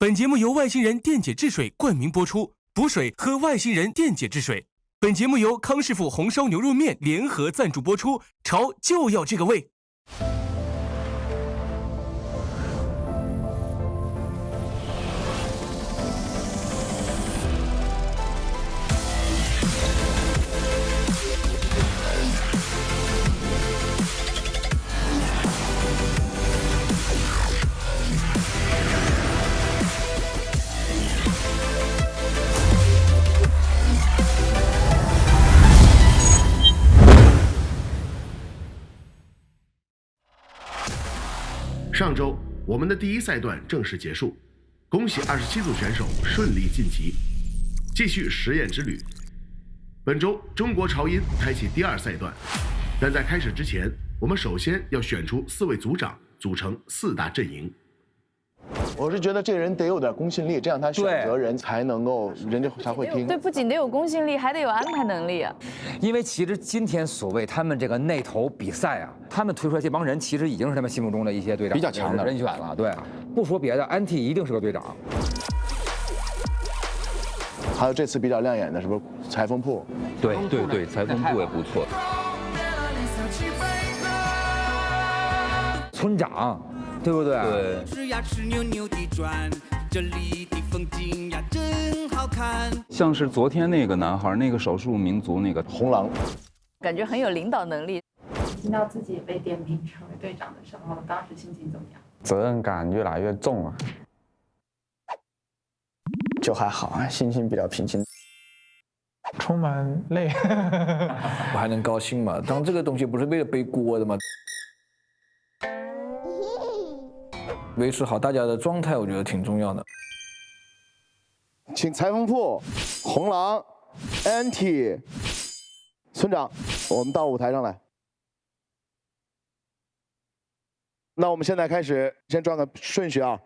本节目由外星人电解质水冠名播出，补水喝外星人电解质水。本节目由康师傅红烧牛肉面联合赞助播出，潮就要这个味。上周，我们的第一赛段正式结束，恭喜27组选手顺利晋级，继续实验之旅。本周，中国潮音开启第二赛段，但在开始之前，我们首先要选出4位组长，组成4大阵营。我是觉得这个人得有点公信力，这样他选择人才能够，人家才会听。对，不仅得有公信力，还得有安排能力啊。因为其实今天所谓他们这个内投比赛啊，他们推出来这帮人，其实已经是他们心目中的一些队长比较强的人选了。对，不说别的，安 T 一定是个队长。还有这次比较亮眼的是不是裁缝铺？对，裁缝铺也不错。村长。对不对？对。是呀，吃扭扭地转，这里的风景呀真好看。像是昨天那个男孩，那个少数民族那个红狼，感觉很有领导能力。听到自己被点名成为队长的时候，当时心情怎么样？责任感越来越重了。就还好啊，心情比较平静。充满累。我还能高兴吗？当这个东西不是为了背锅的吗？维持好大家的状态，我觉得挺重要的。请裁缝铺、红狼、Anti、村长，我们到舞台上来。那我们现在开始，先转个顺序啊，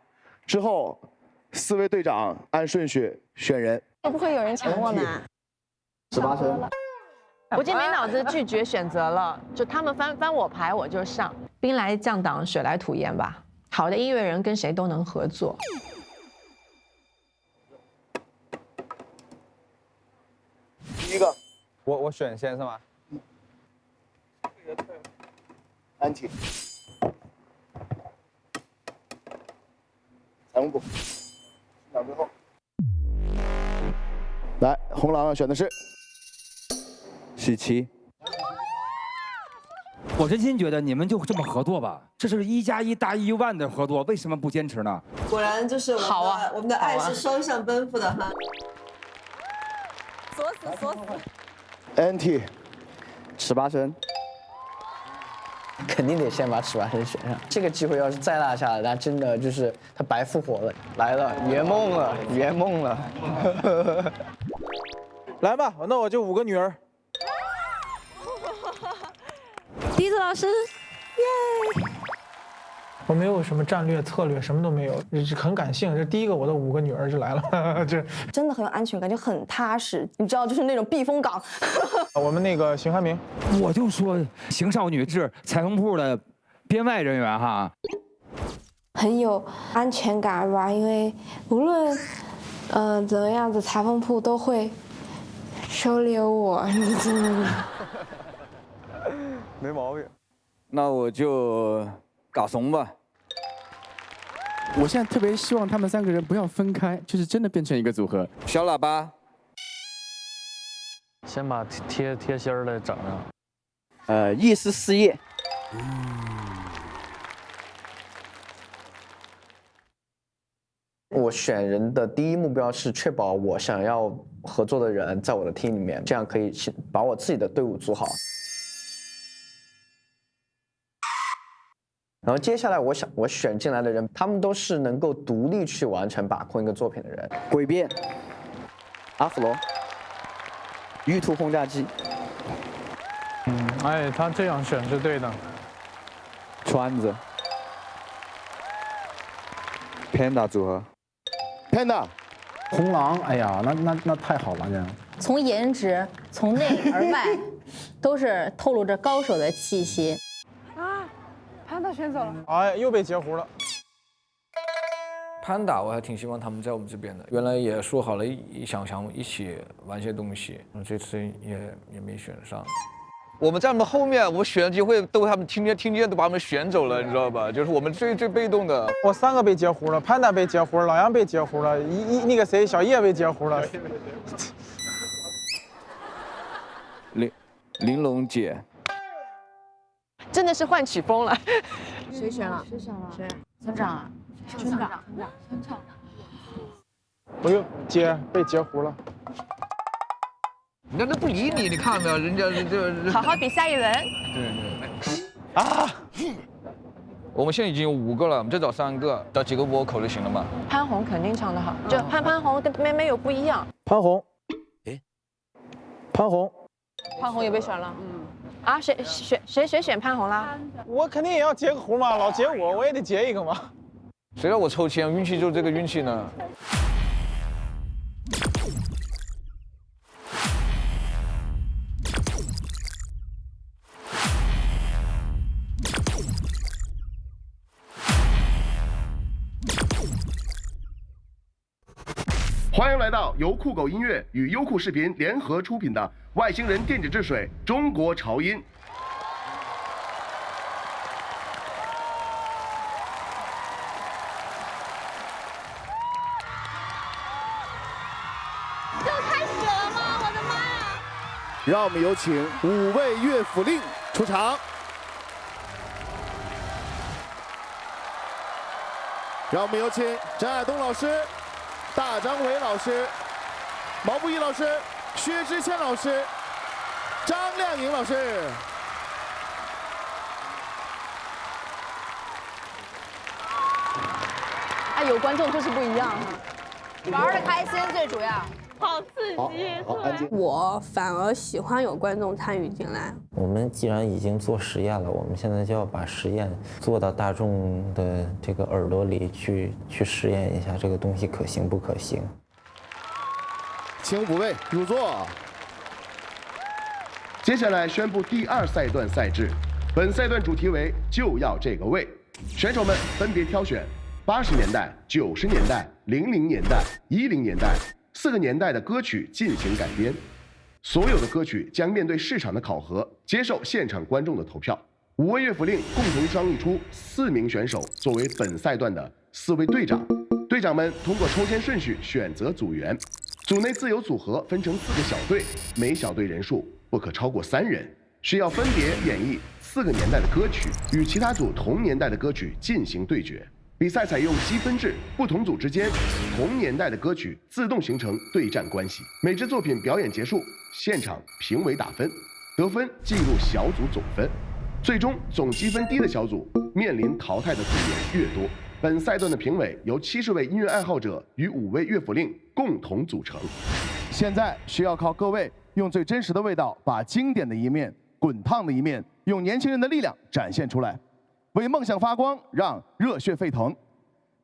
之后4位队长按顺序选人。会不会有人抢我们？18分。我今天没脑子拒绝选择了，就他们翻我牌我就上。兵来将挡，水来土掩吧。好的音乐人跟谁都能合作。第一个，我选先是吗？安琪，裁缝部，两最后。来，红狼要选的是17。我真心觉得你们就这么合作吧，这是1+1大于1万的合作，为什么不坚持呢？果然就是好啊，我们的爱是双向奔赴的哈。锁死。Anti， 18声，肯定得先把18声选上。这个机会要是再落下来，那真的就是他白复活了。来了，圆梦了。来吧，那我就5个女儿。笛子老师，耶！我没有什么战略策略，什么都没有，很感性。这第一个，我的5个女儿就来了，这真的很有安全感，就很踏实。你知道，就是那种避风港。我们那个邢汉明，我就说邢少女是裁缝铺的编外人员哈，很有安全感吧，因为无论怎么样子，裁缝铺都会收留我，你知道吗？没毛病。那我就搞怂吧。我现在特别希望他们3个人不要分开，就是真的变成一个组合。小喇叭，先把贴心儿的整上。意思事业。我选人的第一目标是确保我想要合作的人在我的 team 里面，这样可以把我自己的队伍组好。然后接下来我选进来的人，他们都是能够独立去完成把控一个作品的人。诡辩、阿弗罗、玉兔轰炸机。哎，他这样选是对的。川子。Panda 组合。Panda。红狼，哎呀，那太好了，这。从颜值，从内而外，都是透露着高手的气息。潘达选走了，哎，又被截胡了。潘达我还挺希望他们在我们这边的，原来也说好了想一起玩些东西，这次也没选上。我们在他们后面，我选机会都他们听见都把我们选走了，你知道吧？就是我们最被动的。我3个被截胡了，潘达被截胡了，老杨被截胡了，那个谁小叶被截胡了。玲珑姐，真的是换曲风了。谁选了？谁？村长啊，村长。哎呦，被截胡了。人家都不理你，你看到没有？人家这好好比下一轮。对。啊！我们现在已经有5个了，我们再找3个，找几个倭寇就行了嘛。潘虹肯定唱得好，就潘虹跟妹妹有不一样。潘虹，潘虹也被选了。啊，谁选潘虹了？我肯定也要截个胡嘛，老截我也得截一个嘛。谁让我抽签？运气就是这个运气呢。欢迎来到由酷狗音乐与优酷视频联合出品的《外星人电解质水中国潮音》。就开始了吗？我的妈呀！让我们有请5位乐府令出场。让我们有请张亚东老师、大张伟老师、毛不易老师、薛之谦老师、张靓颖老师。哎，有观众就是不一样，玩的开心最主要。好刺激！好，安静。我反而喜欢有观众参与进来。我们既然已经做实验了，我们现在就要把实验做到大众的这个耳朵里去试验一下这个东西可行不可行。请5位入座。接下来宣布第2赛段赛制，本赛段主题为“就要这个味”，选手们分别挑选80年代、90年代、00年代、10年代4个年代的歌曲进行改编。所有的歌曲将面对市场的考核，接受现场观众的投票。5位乐府令共同商议出4名选手作为本赛段的4位队长，队长们通过抽签顺序选择组员，组内自由组合分成4个小队，每小队人数不可超过3人，需要分别演绎4个年代的歌曲，与其他组同年代的歌曲进行对决。比赛采用积分制，不同组之间同年代的歌曲自动形成对战关系。每支作品表演结束，现场评委打分，得分进入小组总分，最终总积分低的小组面临淘汰的组员越多。本赛段的评委由70位音乐爱好者与5位乐府令共同组成。现在需要靠各位用最真实的味道，把经典的一面、滚烫的一面，用年轻人的力量展现出来。为梦想发光，让热血沸腾，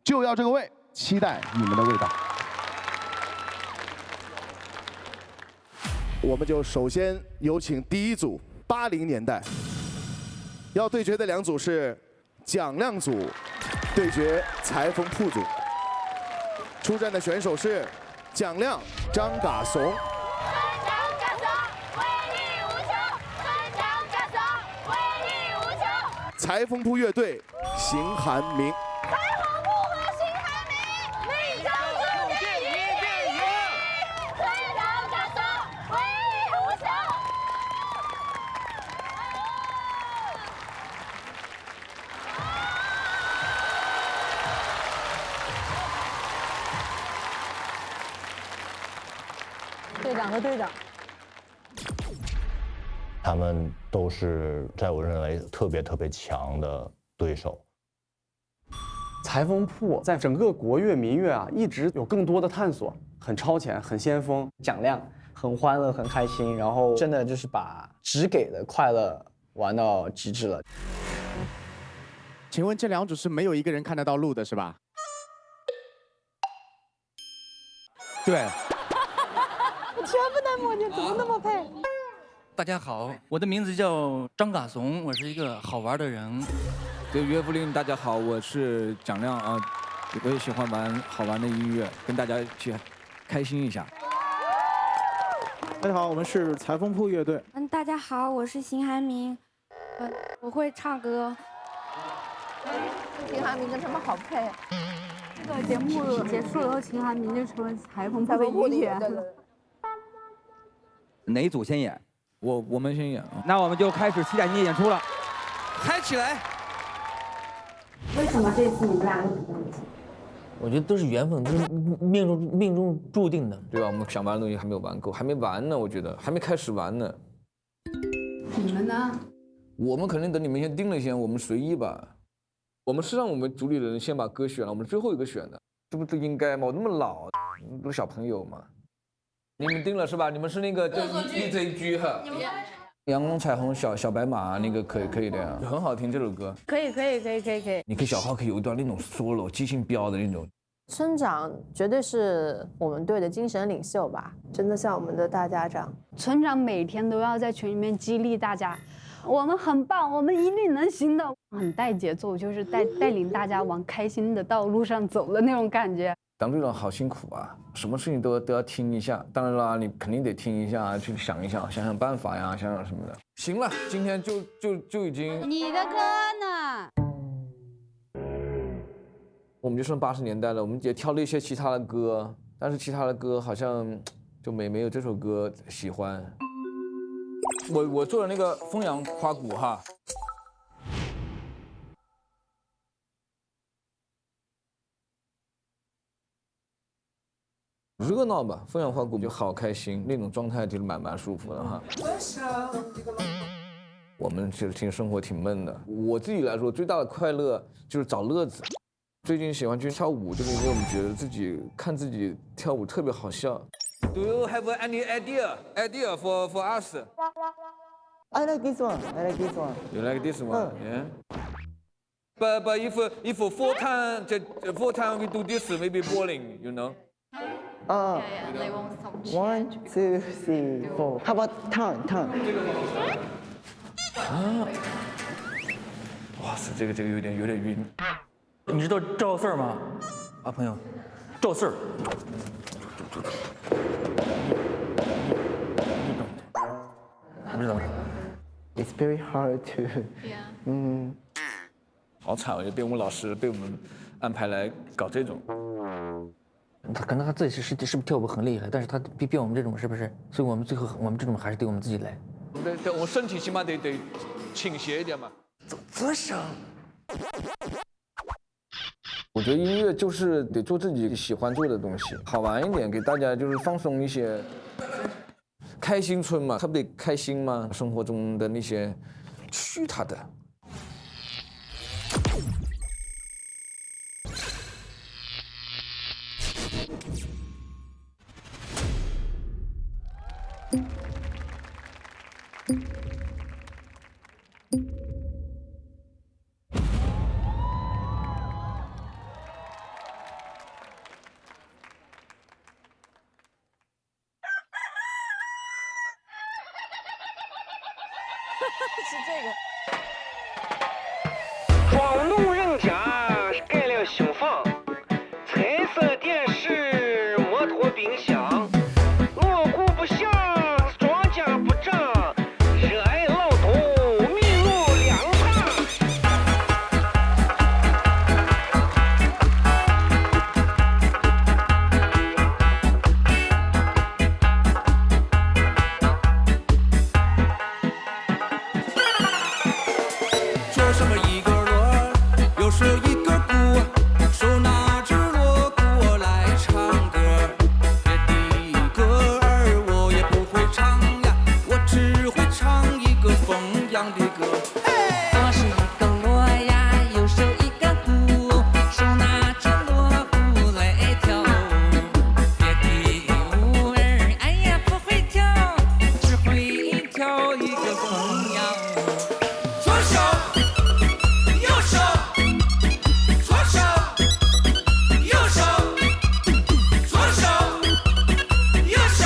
就要这个味，期待你们的味道。我们就首先有请第1组80年代，要对决的2组是蒋亮组对决裁缝铺组，出战的选手是蒋亮、张嘎怂。裁缝铺乐队，邢寒明。裁缝铺和邢寒明，你将是第一第一，队长感受威力无穷。队长和队长。他们都是在我认为特别强的对手。裁缝铺在整个国乐民乐啊，一直有更多的探索，很超前，很先锋。蒋亮很欢乐，很开心，然后真的就是把只给的快乐玩到极致了。请问这2组是没有一个人看得到路的是吧？对。我全部在默念，怎么那么配？大家好，我的名字叫张嘎怂，我是一个好玩的人。对，乐府令大家好，我是蒋亮啊。我也喜欢玩好玩的音乐，跟大家一起开心一下。大家好，我们是裁缝铺乐队。大家好，我是邢涵明，我会唱歌。秦涵明跟他们好配。这个节目结束了后，秦涵明就成了裁缝铺的一员。哪一组先演？我们先演。那我们就开始期待你的演出了。嗨起来！为什么这次你们俩会在一起？我觉得都是缘分，都是命中注定的。对吧？我们想玩的东西还没有玩够，还没完呢，我觉得还没开始玩呢。你们呢？我们肯定等你们先定了先，我们随意吧。我们是让我们组里的人先把歌选了，我们最后一个选的，这不都应该吗？我那么老，都是小朋友嘛。你们定了是吧？你们是那个就一这一句哈。阳光彩虹小白马那个可以的呀，很好听这首歌。可以。你可以小号可以有一段那种 solo 即兴飙的那种。村长绝对是我们队的精神领袖吧，真的像我们的大家长。村长每天都要在群里面激励大家，我们很棒，我们一定能行的，很带节奏，就是带领大家往开心的道路上走的那种感觉。当队长好辛苦啊，什么事情都要听一下。当然啦，你肯定得听一下，去想一想，想想办法呀，想想什么的。行了，今天就已经。你的歌呢？我们就剩80年代了，我们也挑了一些其他的歌，但是其他的歌好像就没有这首歌喜欢。我做的那个风扬花鼓哈。热闹吧，风扬花鼓就好开心，那种状态就蛮舒服的哈。我们其实挺生活挺闷的，我自己来说最大的快乐就是找乐子。最近喜欢去跳舞，就是因为我们觉得看自己跳舞特别好笑。Do you have any idea for us? I like this one. You like this one? Yeah. But if 4 times we do this, maybe boring, you know. They want some 1, 2, 3, 4. How about turn? 啊！哇塞，这个有点晕。你知道赵四儿吗？啊，朋友，赵四儿。不知道。It's very hard to. 好惨，我觉得被我们老师被我们安排来搞这种。可能他自己是不是跳舞很厉害，但是他逼我们这种是不是？所以我们最后我们这种还是得我们自己来。对，我们身体起码得倾斜一点嘛。左手。我觉得音乐就是得做自己喜欢做的东西，好玩一点，给大家就是放松一些。开心村嘛，他不得开心吗？生活中的那些，去他的。是这个。装聋人家盖了新房，彩色电视、摩托冰箱，锣鼓不响，庄稼不长，热爱劳动，迷路两场。左手一个锣，右手一个鼓，手拿着锣鼓来唱歌。别的歌儿我也不会唱呀，我只会唱一个风扬的歌。左手一个锣呀，右手一个鼓，手拿着锣鼓来跳舞。别的舞儿哎呀不会跳，只会跳一个风扬舞。左手。右手，左手，右手，左手，右手，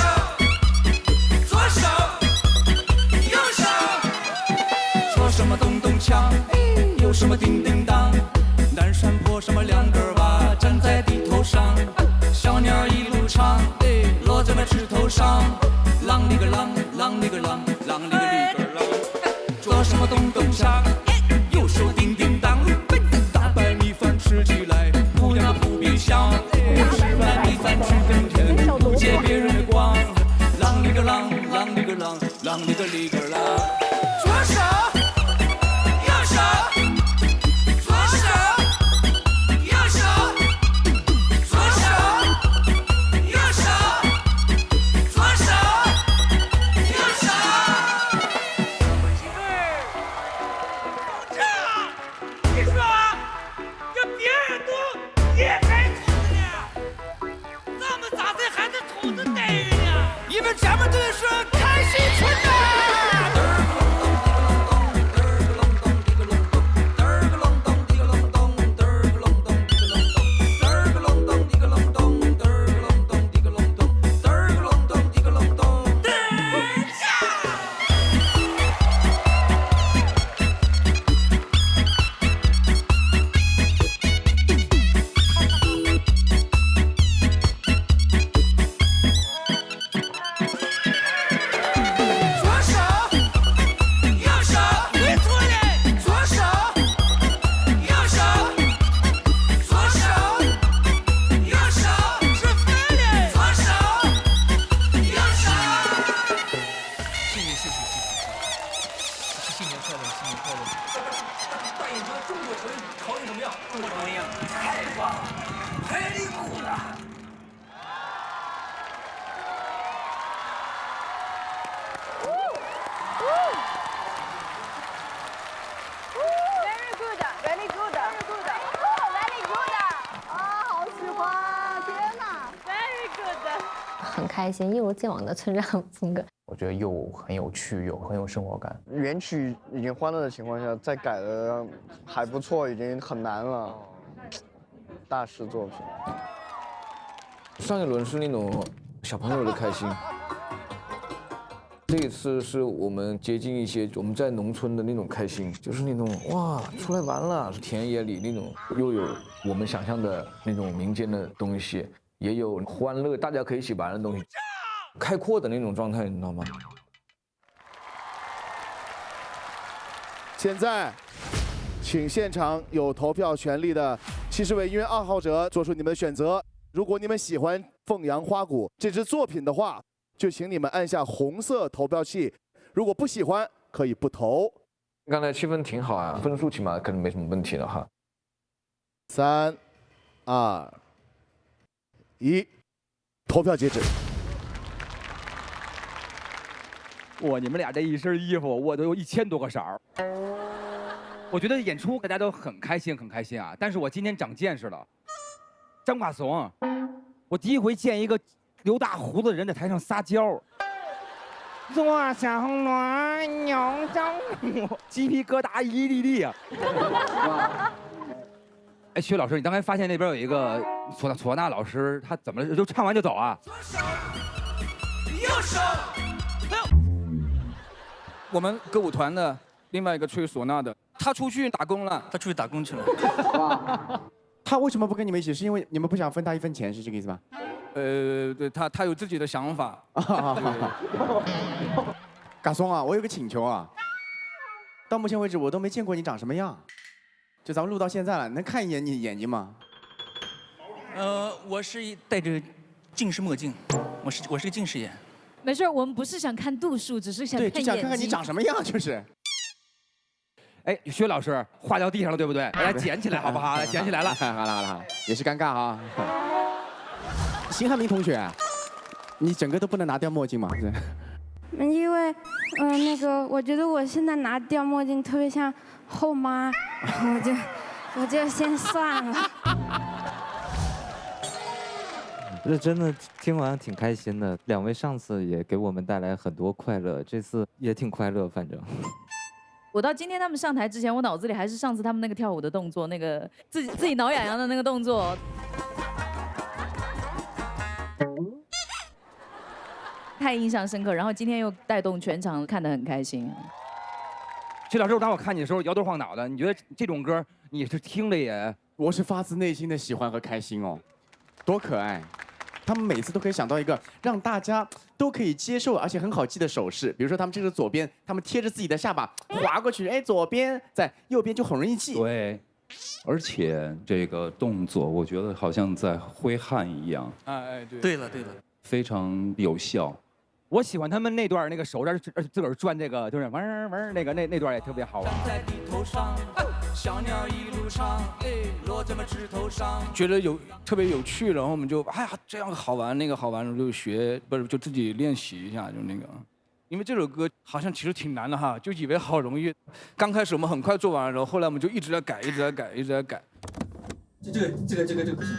左手，右手。说什么咚咚锵，有什么叮叮当，南山坡什么两根娃站在个啷，啷里个啷，啷里个里个啷。做什么咚咚锵，右手叮叮当，大白米饭吃起来不痒不比香。吃完米饭吃根甜，不借别人的光。啷里个啷，啷里个啷，啷里个里个啷。左手，右手，左手，右手，左手，右手，左手，右手。你说要别人都也该捅的呢，咱们咋的还是捅的待遇呢？因为咱们这是开心村呐。Very good, very good, very good, very good. 啊，好喜欢！天哪 ，very good。很开心，一如既往的村长风格。我觉得又很有趣，又很有生活感。原曲已经欢乐的情况下，再改的还不错，已经很难了。大师作品。上一轮是那种小朋友的开心，这一次是我们接近一些我们在农村的那种开心，就是那种哇出来玩了，田野里那种，又有我们想象的那种民间的东西，也有欢乐大家可以一起玩的东西，开阔的那种状态，你知道吗？现在，请现场有投票权利的70位音乐爱好者做出你们的选择。如果你们喜欢《凤阳花鼓》这支作品的话，就请你们按下红色投票器；如果不喜欢，可以不投。刚才气氛挺好啊，分数起码可能没什么问题了哈。3、2、1，投票截止。哇，你们俩这一身衣服，我都有1000多个色儿。我觉得演出大家都很开心，很开心啊！但是我今天长见识了。张挂怂，我第一回见一个留大胡子的人在台上撒娇。坐小暖鸟张我鸡皮疙瘩一粒粒啊！哎，薛老师，你刚才发现那边有一个唢呐老师，他怎么了？就唱完就走啊？右手。我们歌舞团的另外一个吹唢呐的，他出去打工了，他出去打工去了。他为什么不跟你们一起？是因为你们不想分他1分钱，是这个意思吗？对他有自己的想法。嘎松啊，我有个请求啊，到目前为止我都没见过你长什么样，就咱们录到现在了，能看一眼你眼睛吗？我是戴着近视墨镜，我是个近视眼。没事，我们不是想看度数，只是想看眼睛。对，就想看看你长什么样，就是。哎，薛老师画掉地上了，对不对？来捡起来好不好？捡起来了。好了，也是尴尬哈。辛汉明同学，你整个都不能拿掉墨镜吗？因为，那个，我觉得我现在拿掉墨镜特别像后妈，我就先算了。这真的听完挺开心的，两位上次也给我们带来很多快乐，这次也挺快乐，反正。我到今天他们上台之前，我脑子里还是上次他们那个跳舞的动作，那个自己挠痒痒的那个动作。太印象深刻，然后今天又带动全场，看得很开心。薛老师，当我看你的时候摇头晃脑的，你觉得这种歌你是听着也？我是发自内心的喜欢和开心哦，多可爱！他们每次都可以想到一个让大家都可以接受而且很好记的手势，比如说他们这个左边，他们贴着自己的下巴划过去，哎，左边在右边就很容易记。对，而且这个动作我觉得好像在挥汗一样。哎，对。对了对了，非常有效。我喜欢他们那段那个手这自个儿转这个，就是玩那个那段也特别好玩。在地头上，小鸟一路唱，落在我枝头上。觉得特别有趣，然后我们就哎呀这样好玩那个好玩，就学不是就自己练习一下就那个。因为这首歌好像其实挺难的哈，就以为好容易。刚开始我们很快做完了，然后后来我们就一直在改，一直在改，一直在改。这个不行。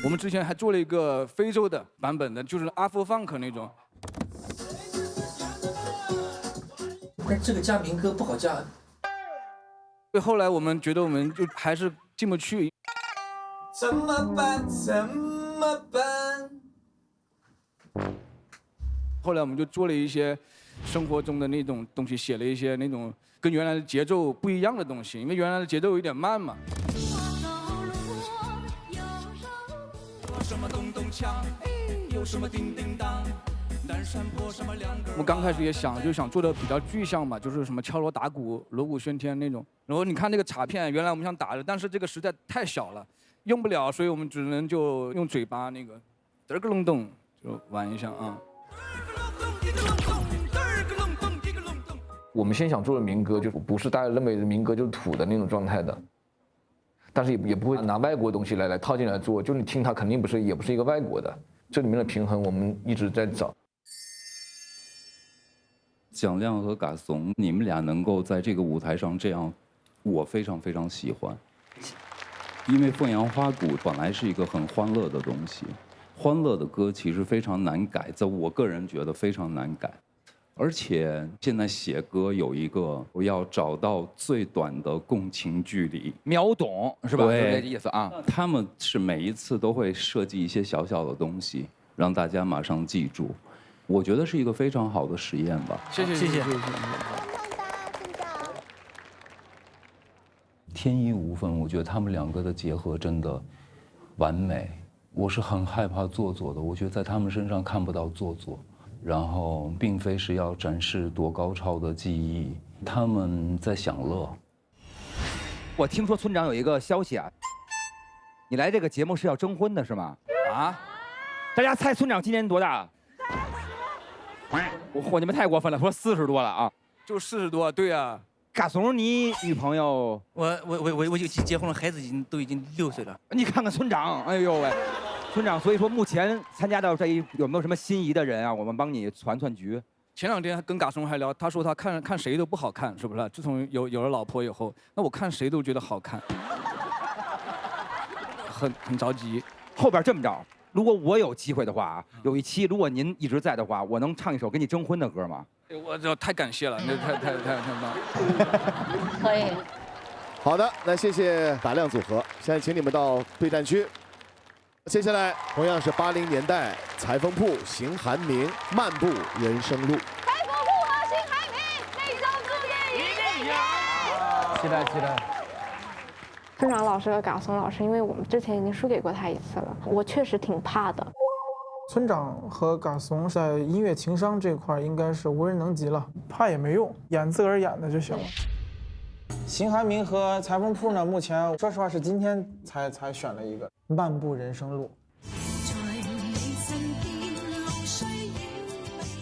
我们之前还做了一个非洲的版本的，就是阿佛 funk 那种。但这个加民歌不好加。后来我们觉得我们就还是进不去。怎么办？怎么办？后来我们就做了一些生活中的那种东西，写了一些那种跟原来的节奏不一样的东西，因为原来的节奏有点慢嘛。什么咚咚锵，有什么叮叮当，南山坡什么两个。我们刚开始也想做的比较具象嘛，就是什么敲锣打鼓、锣鼓喧天那种。然后你看那个卡片，原来我们想打的，但是这个实在太小了，用不了，所以我们只能就用嘴巴那个嘚个隆咚就玩一下啊。我们先想做的民歌，就不是大家认为的民歌就是土的那种状态的。但是也不会拿外国的东西来套进来做，就你听它肯定也不是一个外国的，这里面的平衡我们一直在找。蒋亮和嘎怂，你们俩能够在这个舞台上这样，我非常非常喜欢。因为凤阳花鼓本来是一个很欢乐的东西，欢乐的歌其实非常难改，在我个人觉得非常难改。而且现在写歌有一个，我要找到最短的共情距离，秒懂是吧？对，就这意思啊。他们是每一次都会设计一些小小的东西，让大家马上记住。我觉得是一个非常好的实验吧。谢谢。天衣无缝，我觉得他们两个的结合真的完美。我是很害怕做作的，我觉得在他们身上看不到做作。然后并非是要展示多高超的技艺，他们在享乐。我听说村长有一个消息啊，你来这个节目是要征婚的是吗？啊？大家猜村长今年多大？你们太过分了，说40多了啊？就40多，对啊。嘎怂，你女朋友？我就结婚了，孩子都已经6岁了。你看看村长，哎呦喂！村长，所以说目前参加到这一有没有什么心仪的人啊？我们帮你传局。前2天跟嘎怂还聊，他说他看谁都不好看，是不是？自从有了老婆以后，那我看谁都觉得好看，很着急。后边这么着，如果我有机会的话，有一期如果您一直在的话，我能唱一首给你征婚的歌吗？我这太感谢了，那太棒。可以。好的，那谢谢打亮组合，现在请你们到对战区。接下来同样是80年代裁缝铺、邢寒明漫步人生路。裁缝铺和邢寒明那张字典一定要。期待。村长老师和嘎怂老师，因为我们之前已经输给过他1次了，我确实挺怕的。村长和嘎怂在音乐情商这块应该是无人能及了，怕也没用，演自个儿演的就行了。邢寒明和裁缝铺呢，目前说实话是今天才选了一个《漫步人生路》。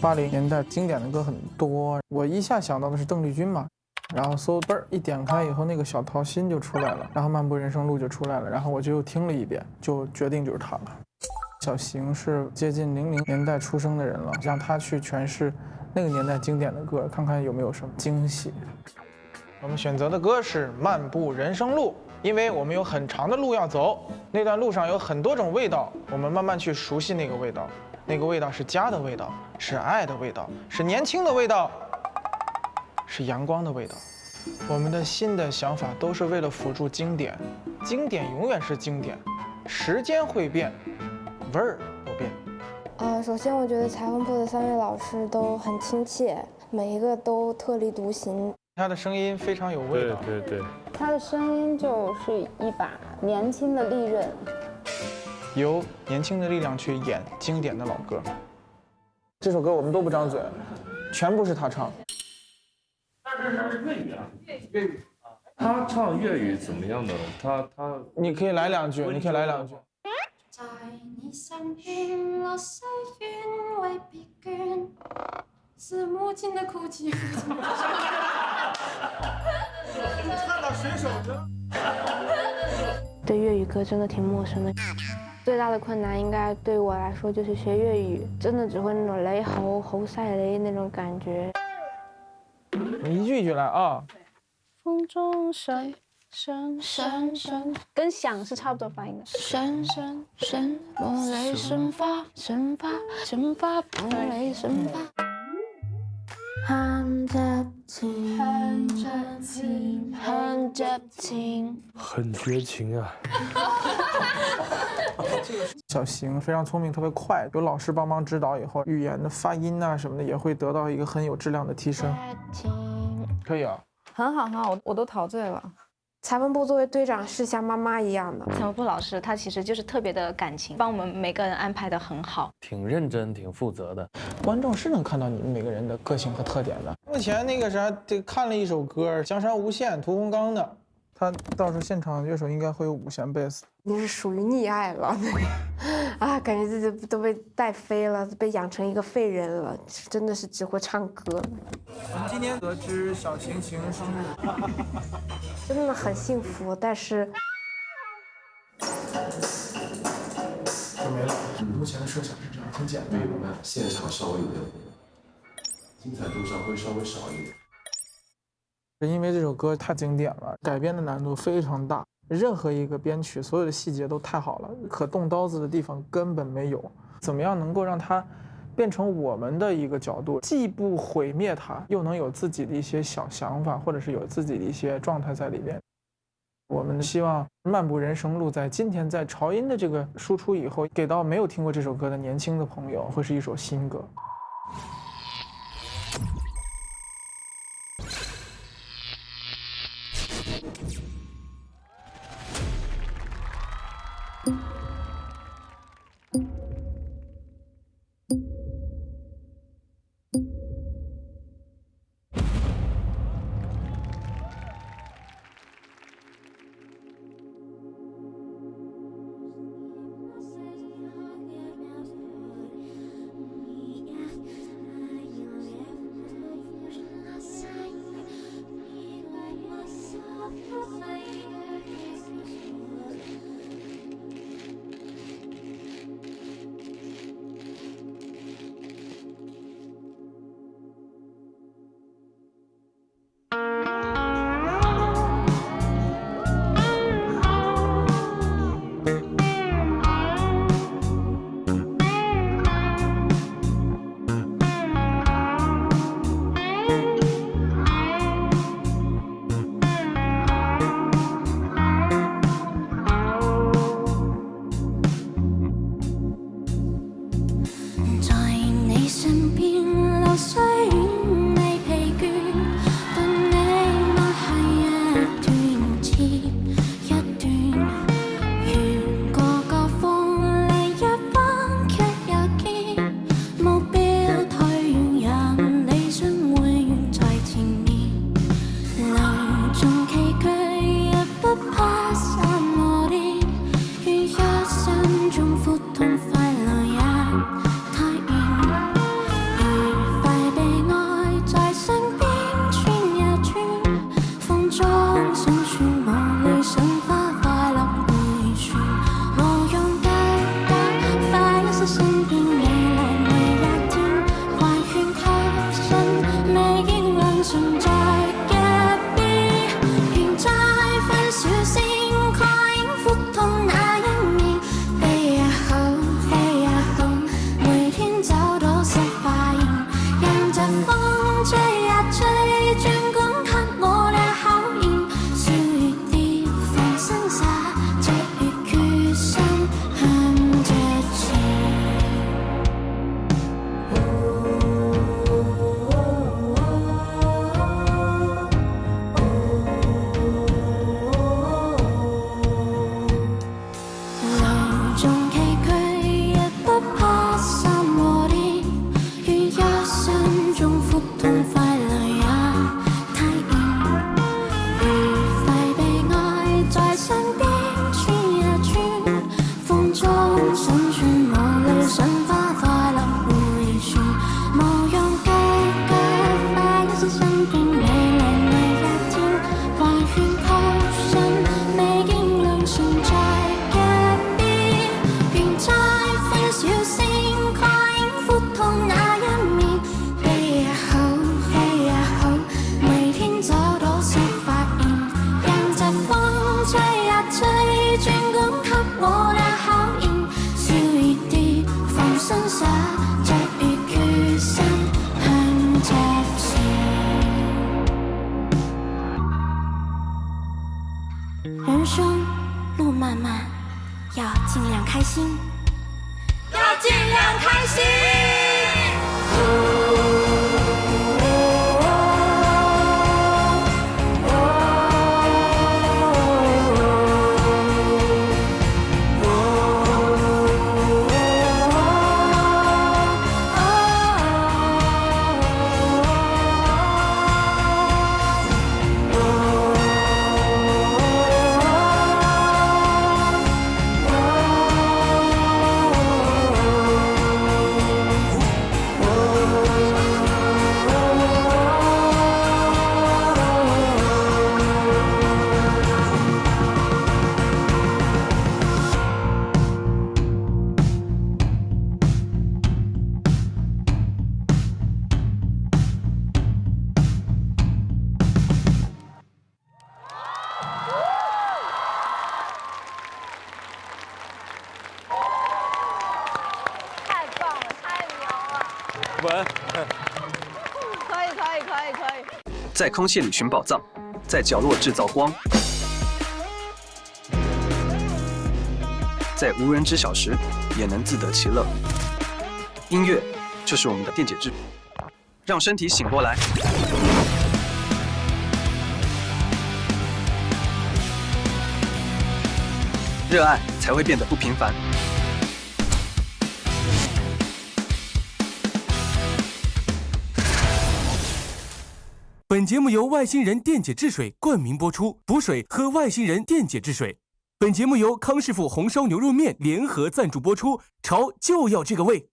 80年代经典的歌很多，我一下想到的是邓丽君嘛，然后搜嘣儿一点开以后，那个小桃心就出来了，然后《漫步人生路》就出来了，然后我就又听了一遍，就决定就是他了。小邢是接近00年代出生的人了，让他去诠释那个年代经典的歌，看看有没有什么惊喜。我们选择的歌是《漫步人生路》，因为我们有很长的路要走，那段路上有很多种味道，我们慢慢去熟悉那个味道。那个味道是家的味道，是爱的味道，是年轻的味道，是阳光的味道。我们的新的想法都是为了辅助经典，经典永远是经典，时间会变，味儿不变。首先我觉得裁缝铺的3位老师都很亲切，每一个都特立独行。他的声音非常有味道，对。他的声音就是一把年轻的利刃。由年轻的力量去演经典的老歌。这首歌我们都不张嘴，全部是他唱。但是粤语啊，粤语。他唱粤语怎么样呢？他你可以来2句，你可以来2句。在你身边，我虽愿未必倦，是母亲的哭泣。唱到水手歌。对粤语歌真的挺陌生的，最大的困难应该对我来说就是学粤语，真的只会那种雷猴猴赛雷那种感觉。你一句一句来啊。风中闪闪闪闪，跟响是差不多发音的。闪闪闪，梦雷神发，神发神发，梦雷神发。很矫情，很矫情，很矫情，很绝情啊！小邢非常聪明，特别快，有老师帮忙指导以后，语言的发音啊什么的也会得到一个很有质量的提升。可以啊。很好很好，我都陶醉了。裁缝部作为队长是像妈妈一样的。裁缝部老师他其实就是特别的感情，帮我们每个人安排的很好，挺认真、挺负责的。观众是能看到你们每个人的个性和特点的。目前那个啥，看了一首歌《江山无限》，屠洪刚的，他到时候现场乐手应该会有5弦贝斯。你是属于溺爱了，啊，感觉自己都被带飞了，被养成一个废人了，真的是只会唱歌。我们今天得知小晴晴生日，真的很幸福，但是就没了。目前的设想是这样，很简单。我们现场稍微有点精彩度上会稍微少一点。因为这首歌太经典了，改编的难度非常大，任何一个编曲所有的细节都太好了，可动刀子的地方根本没有。怎么样能够让它变成我们的一个角度，既不毁灭它，又能有自己的一些小想法，或者是有自己的一些状态在里边。我们希望《漫步人生路》在今天在潮音的这个输出以后，给到没有听过这首歌的年轻的朋友，会是一首新歌。要尽量开心，要尽量开心。稳。可以。在空气里寻宝藏，在角落制造光，在无人知晓时也能自得其乐。音乐就是我们的电解质，让身体醒过来。热爱才会变得不平凡。本节目由外星人电解质水冠名播出，补水喝外星人电解质水。本节目由康师傅红烧牛肉面联合赞助播出，潮就要这个味。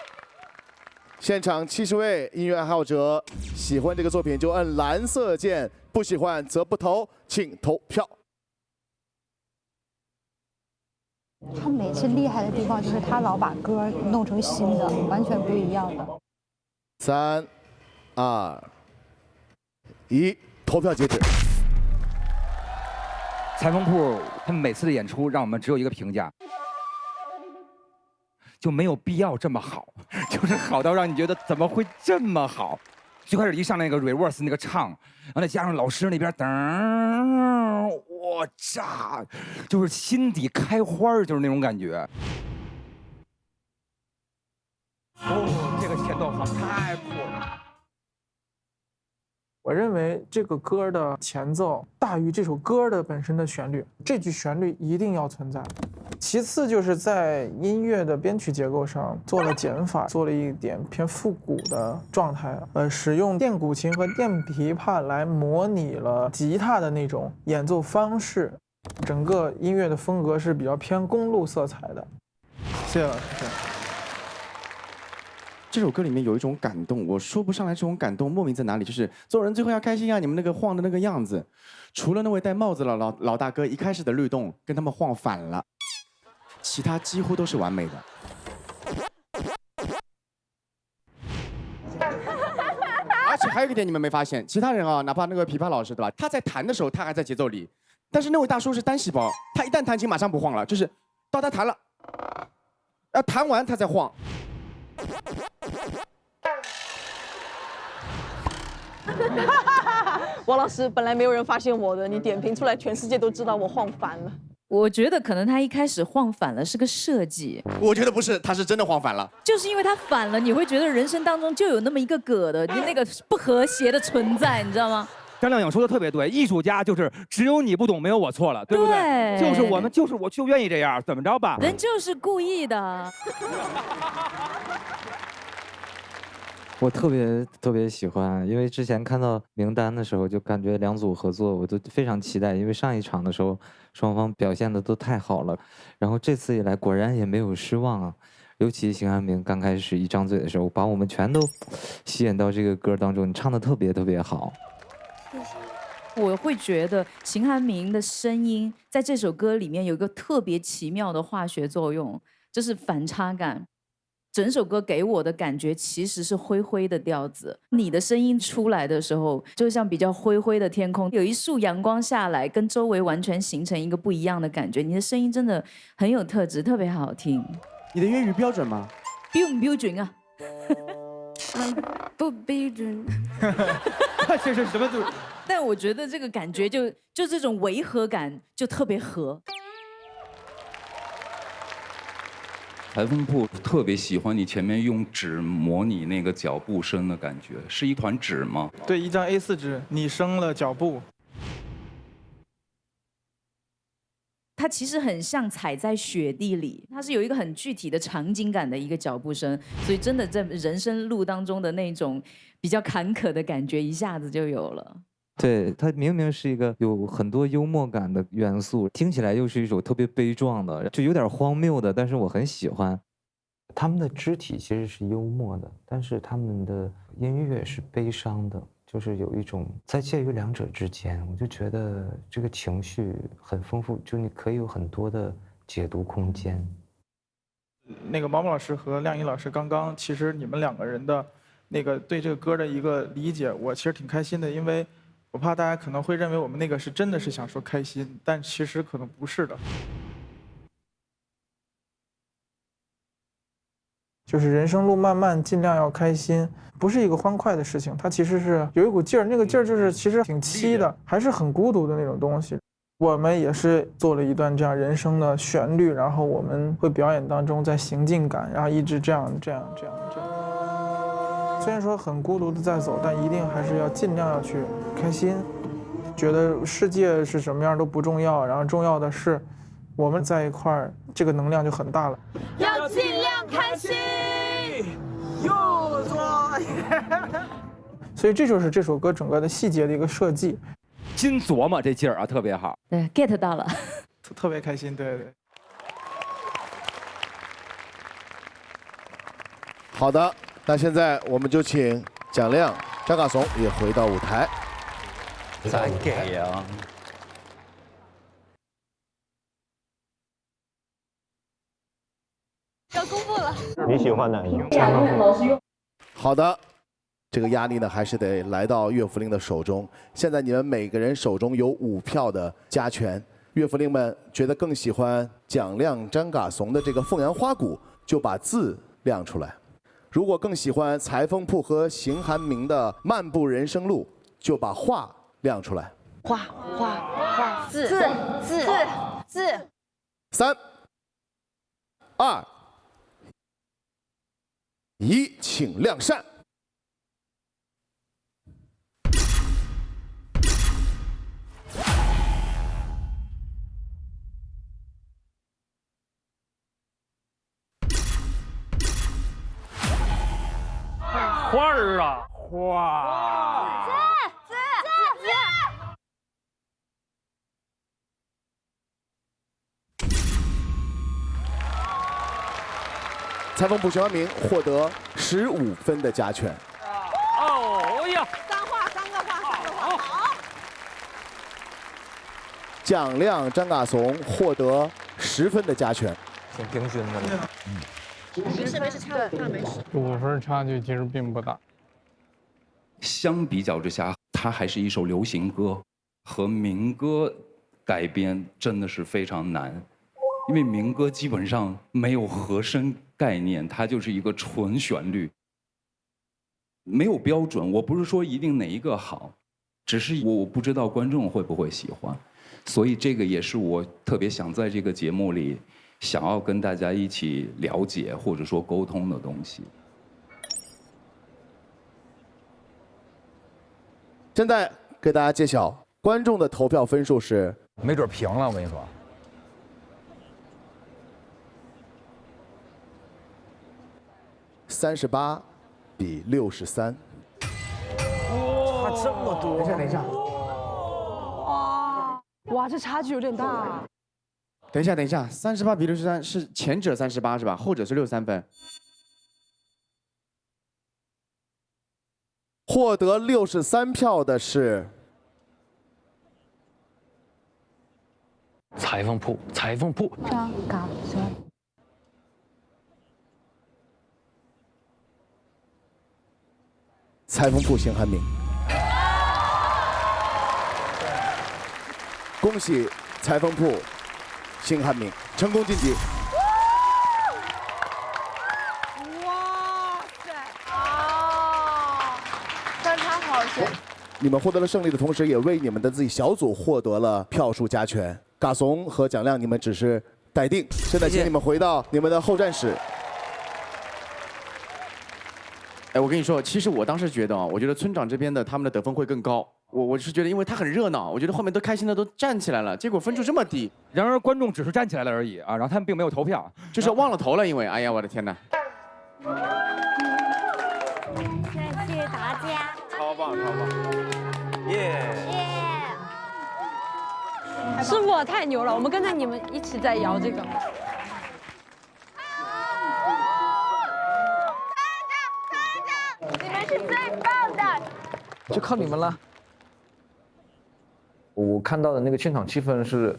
现场70位音乐爱好者，喜欢这个作品就按蓝色键，不喜欢则不投，请投票。他每次厉害的地方就是他老把歌弄成新的，完全不一样的。3、2、1，投票截止。裁缝铺他们每次的演出让我们只有一个评价，就没有必要这么好，就是好到让你觉得怎么会这么好。最开始一上那个 reverse 那个唱，然后再加上老师那边噔，我炸，就是心底开花，就是那种感觉。哦，这个前奏好太酷了。我认为这个歌的前奏大于这首歌的本身的旋律，这句旋律一定要存在。其次就是在音乐的编曲结构上做了减法，做了一点偏复古的状态，使用电鼓琴和电琵琶来模拟了吉他的那种演奏方式，整个音乐的风格是比较偏公路色彩的。谢谢老师。这首歌里面有一种感动，我说不上来这种感动莫名在哪里，就是做人最后要开心啊！你们那个晃的那个样子，除了那位戴帽子的老大哥一开始的律动跟他们晃反了，其他几乎都是完美的。而且还有一个点你们没发现，其他人啊，哪怕那个琵琶老师对吧，他在弹的时候他还在节奏里，但是那位大叔是单细胞，他一旦弹琴马上不晃了，就是到他弹了，弹完他再晃。王老师，本来没有人发现我的，你点评出来，全世界都知道我晃反了。我觉得可能他一开始晃反了是个设计，我觉得不是，他是真的晃反了。就是因为他反了，你会觉得人生当中就有那么一个葛的，你那个不和谐的存在，你知道吗？张靓颖说的特别对，艺术家就是只有你不懂，没有我错了，对不对？对，就是我们，就是我就愿意这样，怎么着吧？人就是故意的。我特别喜欢，因为之前看到名单的时候就感觉两组合作我都非常期待，因为上一场的时候双方表现的都太好了，然后这次以来果然也没有失望啊。尤其邢汉明刚开始一张嘴的时候，把我们全都吸引到这个歌当中，你唱的特别好。谢谢。我会觉得邢汉明的声音在这首歌里面有一个特别奇妙的化学作用，就是反差感。整首歌给我的感觉其实是灰灰的调子，你的声音出来的时候，就像比较灰灰的天空，有一束阳光下来，跟周围完全形成一个不一样的感觉。你的声音真的很有特质，特别好听。你的粤语标准吗？标唔标准啊？不标准。这是什么？但我觉得这个感觉就这种违和感就特别合。裁缝铺特别喜欢你前面用纸模拟那个脚步声的感觉，是一团纸吗？对，一张 A4 纸，你生了脚步。它其实很像踩在雪地里，它是有一个很具体的场景感的一个脚步声，所以真的在人生路当中的那种比较坎坷的感觉一下子就有了。对，它明明是一个有很多幽默感的元素，听起来又是一首特别悲壮的，就有点荒谬的，但是我很喜欢。他们的肢体其实是幽默的，但是他们的音乐是悲伤的，就是有一种在介于两者之间。我就觉得这个情绪很丰富，就你可以有很多的解读空间。那个毛毛老师和亮一老师刚刚，其实你们两个人的那个对这个歌的一个理解，我其实挺开心的，因为我怕大家可能会认为我们那个是真的是想说开心，但其实可能不是的。就是人生路漫漫，尽量要开心，不是一个欢快的事情，它其实是有一股劲儿，那个劲儿就是其实挺凄的，还是很孤独的那种东西。我们也是做了一段这样人生的旋律，然后我们会表演当中在行进感，然后一直这样。虽然说很孤独的在走，但一定还是要尽量要去开心。觉得世界是什么样都不重要，然后重要的是我们在一块儿，这个能量就很大了。要尽量开心。又做。所以这就是这首歌整个的细节的一个设计。金琢磨这劲儿啊，特别好。对 ，get 到了，特别开心，对。好的，那现在我们就请蒋亮、张嘎怂也回到舞台。再给呀！要公布了。你喜欢哪一个？好的，这个压力呢，还是得来到岳福令的手中。现在你们每个人手中有5票的加权，岳福令们觉得更喜欢蒋亮、张嘎怂的这个凤阳花鼓，就把字亮出来；如果更喜欢裁缝铺和邢寒明的漫步人生路，就把画亮出来。画字3、2、1，请亮扇。花儿啊，花。字。裁缝铺邢寒明获得15分的加权。哦呀3个画。好。蒋亮、张嘎怂获得10分的加权。挺平均的了。没事，差5分没事。 5分差距其实并不大。相比较之下，它还是一首流行歌，和民歌改编真的是非常难，因为民歌基本上没有和声概念，它就是一个纯旋律，没有标准。我不是说一定哪一个好，只是我不知道观众会不会喜欢，所以这个也是我特别想在这个节目里想要跟大家一起了解或者说沟通的东西。现在给大家揭晓观众的投票分数是，没准平了，我跟你说。 38比63，差这么多！等一下，哇，这差距有点大。等一下，38比63是前者38是吧？后者是63分。获得63票的是裁缝铺，张嘎怂。 裁缝铺邢寒明，恭喜裁缝铺邢寒明成功晋级。哇塞！哦，穿插好深。你们获得了胜利的同时，也为你们的自己小组获得了票数加权。嘎怂和蒋亮，你们只是待定。现在请你们回到你们的后站室。哎，我跟你说，其实我当时觉得啊，我觉得村长这边的他们的得分会更高。我是觉得，因为他很热闹，我觉得后面都开心的都站起来了，结果分数这么低。然而观众只是站起来了而已啊，然后他们并没有投票，就是忘了投了，因为哎呀，我的天哪！谢谢大家，超棒，超棒，耶！师傅太牛了，我们跟着你们一起在摇这个。你们是最棒的。就靠你们了。我看到的那个现场气氛是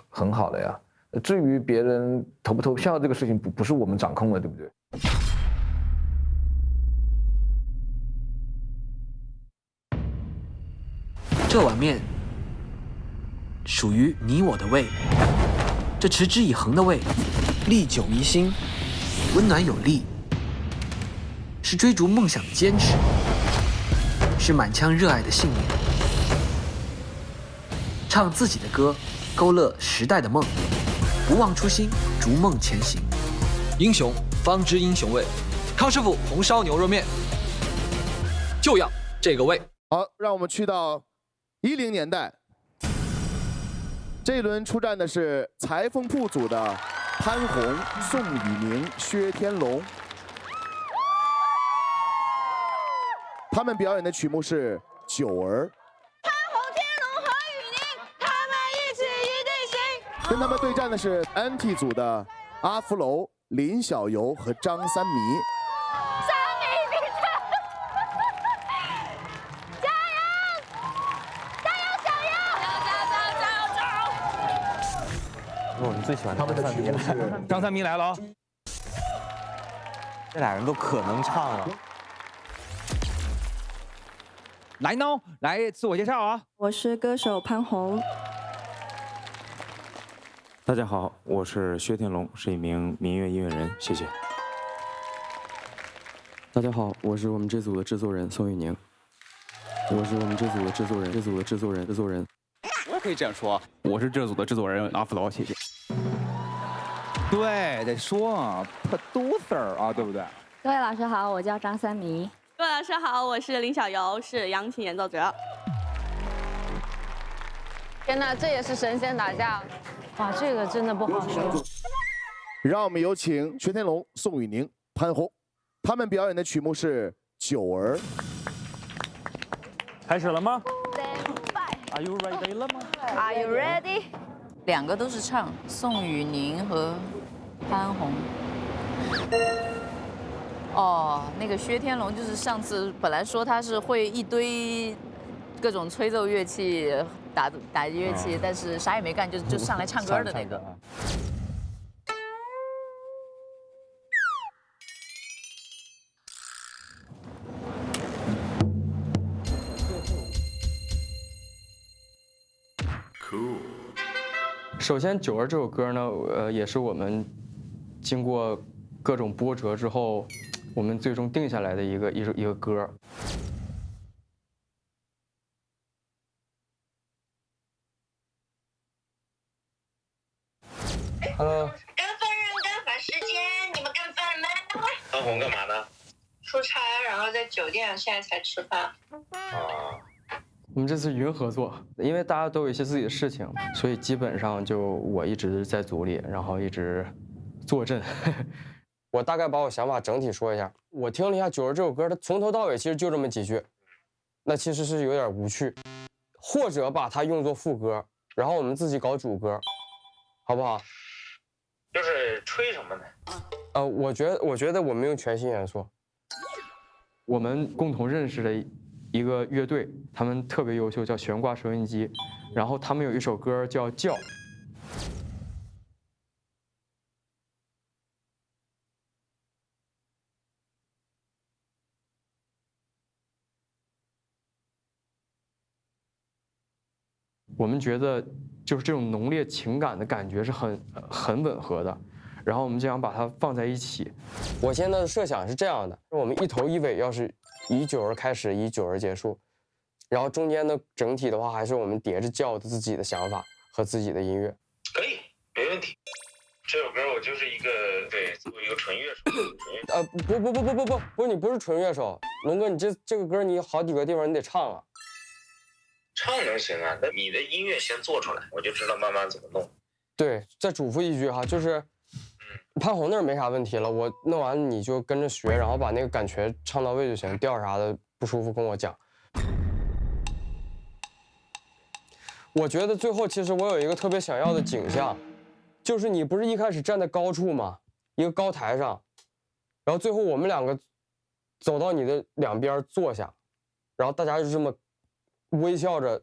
很好的呀。至于别人投不投票这个事情，不是我们掌控的，对不对？这碗面属于你我的胃，这持之以恒的胃，历久弥新，温暖有力，是追逐梦想的坚持，是满腔热爱的信念。唱自己的歌，勾勒时代的梦，不忘初心，逐梦前行。英雄方知英雄味，康师傅红烧牛肉面，就要这个味。好，让我们去到10年代。这一轮出战的是裁缝铺组的潘虹、宋雨宁、薛天龙。他们表演的曲目是《九儿》。潘虹、天龙和雨宁，他们一起一定行。跟他们对战的是 NT 组的阿福楼、林小游和张三迷。我们最喜欢他们的曲目是张三迷来了啊！这俩人都可能唱了。来呢，来自我介绍啊！我是歌手潘虹。大家好，我是薛天龙，是一名民乐音乐人，谢谢。大家好，我是我们这组的制作人宋雨宁。我是我们这组的制作人，制作人。我也可以这样说，我是这组的制作人阿福楼，谢谢。对，得说啊 ，producer 啊，对不对？各位老师好，我叫张三迷。各位老师好，我是林小游，是扬琴演奏者。天哪，这也是神仙打架，哇，这个真的不好说。让我们有请薛天龙、宋雨宁、潘虹，他们表演的曲目是《九儿》。开始了吗 ？Are you ready 了吗 ？Are you ready？ 两个都是唱，宋雨宁和潘虹。哦，那个薛天龙就是上次本来说他是会一堆各种吹奏乐器、打乐器，但是啥也没干，就上来唱歌的那个。首先，《九儿》这首歌呢，也是我们经过各种波折之后，我们最终定下来的一个歌。Hello。干饭人干饭时间，你们干饭了没？潘虹干嘛呢？出差，然后在酒店，现在才吃饭。啊。我们这次云合作，因为大家都有一些自己的事情，所以基本上就我一直在组里，然后一直坐镇。我大概把我想法整体说一下。我听了一下《九儿》这首歌，它从头到尾其实就这么几句，那其实是有点无趣，或者把它用作副歌，然后我们自己搞主歌，好不好？就是吹什么呢？我觉得我们用全新元素。我们共同认识的一个乐队，他们特别优秀，叫悬挂收音机，然后他们有一首歌叫《叫》。我们觉得就是这种浓烈情感的感觉是很吻合的，然后我们就想把它放在一起。我现在的设想是这样的：我们一头一尾要是以九儿开始，以九儿结束，然后中间的整体的话，还是我们叠着叫的自己的想法和自己的音乐。可以，没问题。这首歌我就是一个作为一个纯乐手。不，你不是纯乐手，龙哥，你这个歌你好几个地方你得唱啊。唱能行啊，那你的音乐先做出来，我就知道慢慢怎么弄。对，再嘱咐一句哈，就是潘虹那儿没啥问题了，我弄完你就跟着学，然后把那个感觉唱到位就行，调啥的不舒服跟我讲。我觉得最后其实我有一个特别想要的景象。就是你不是一开始站在高处吗？一个高台上，然后最后我们两个走到你的两边坐下，然后大家就这么微笑着，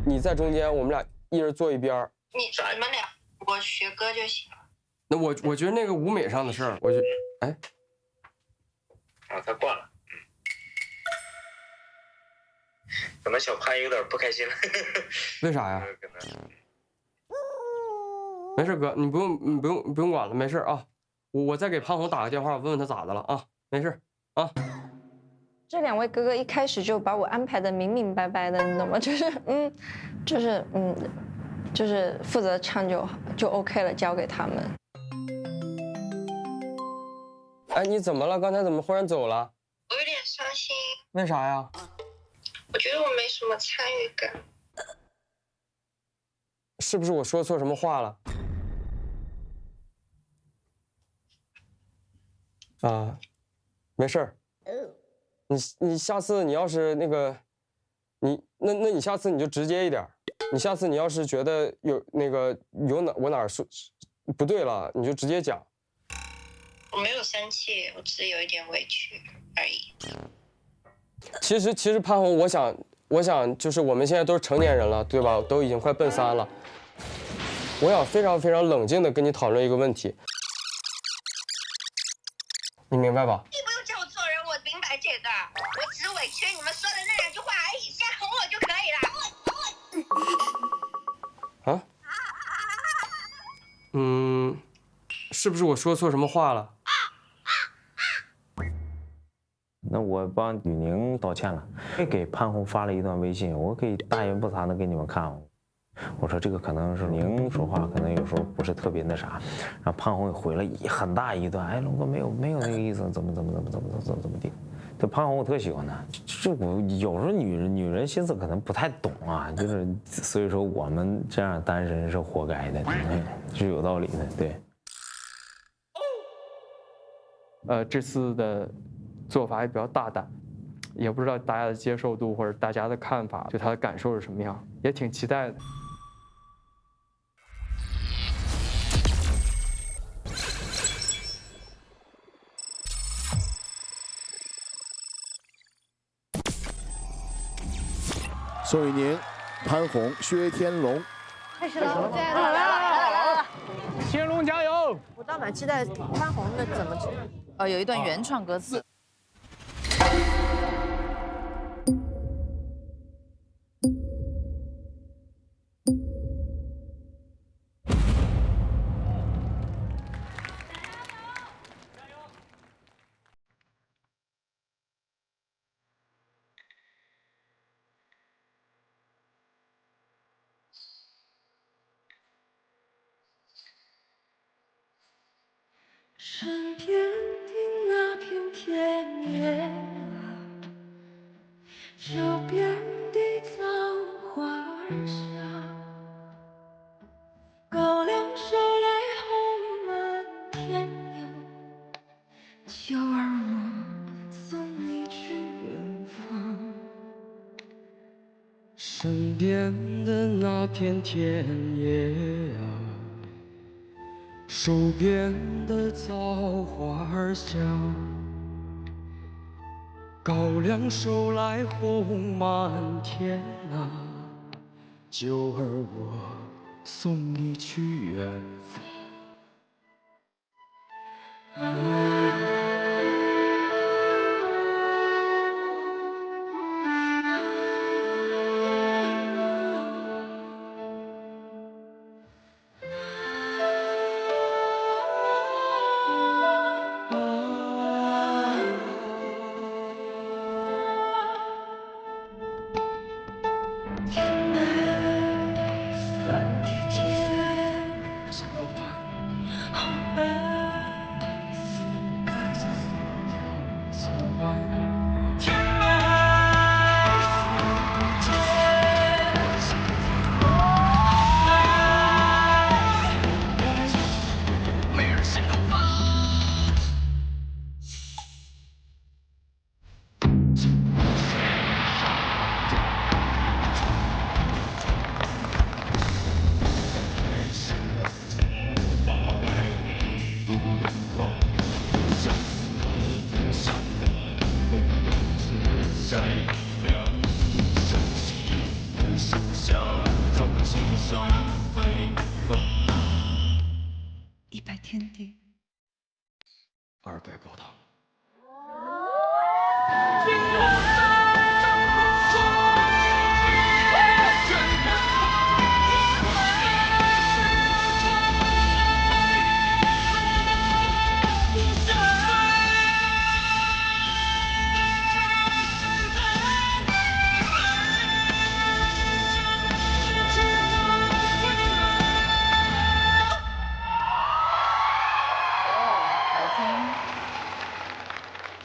你在中间，我们俩一人坐一边。你们俩，我学歌就行了。那我觉得那个舞美上的事儿，我就哎，啊，他挂了，怎么小潘有点不开心了？为啥呀？没事哥，你不用管了，没事啊。我再给潘虹打个电话，问问他咋的了啊？没事啊。这两位哥哥一开始就把我安排的明明白白的，你懂吗？就是负责唱就 OK 了，交给他们。哎，你怎么了？刚才怎么忽然走了？我有点伤心。为啥呀？我觉得我没什么参与感。是不是我说错什么话了？啊，没事儿。你下次你要是那个，你下次你就直接一点。你下次你要是觉得有我哪儿说不对了，你就直接讲。我没有生气，我只是有一点委屈而已。其实潘虹，我想就是我们现在都是成年人了，对吧？都已经快奔3了。我想非常非常冷静的跟你讨论一个问题，你明白吧？你不用叫我做人，我明白这个，我只是委屈你们说的那2句话而已，现在哄我就可以了。啊？是不是我说错什么话了？那我帮雨宁道歉了，也给潘虹发了一段微信，我可以大言不惭的给你们看。我说这个可能是宁说话，可能有时候不是特别那啥，然后潘虹也回了很大一段，哎，龙哥没有那个意思，怎么地。这潘虹我特喜欢他，这我有时候女人心思可能不太懂啊，就是所以说我们这样单身是活该的，是有道理的，对。这次的做法也比较大胆，也不知道大家的接受度或者大家的看法，就他的感受是什么样，也挺期待的。宋雨宁、潘虹、薛天龙。开始了，来，天龙加油！我倒蛮期待潘虹的怎么唱。有一段原创歌词。身边的那片田野，周边的枣花儿香，高粱收来红满天呀，秋儿我送你去远方。身边的那片田野啊，手边的枣花儿香，高粱收来红满天啊，酒儿我送你去远方。你200高堂。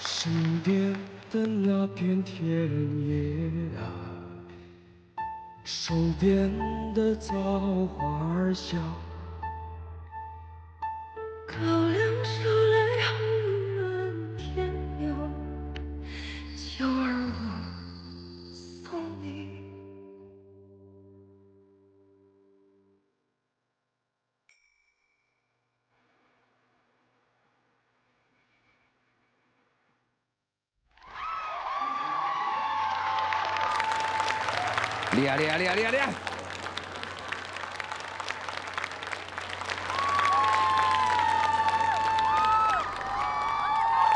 身边的那片田野啊，手边的枣花儿香，高粱梢来红满天苗，酒儿我送你。厉害厉害厉害厉害厉害！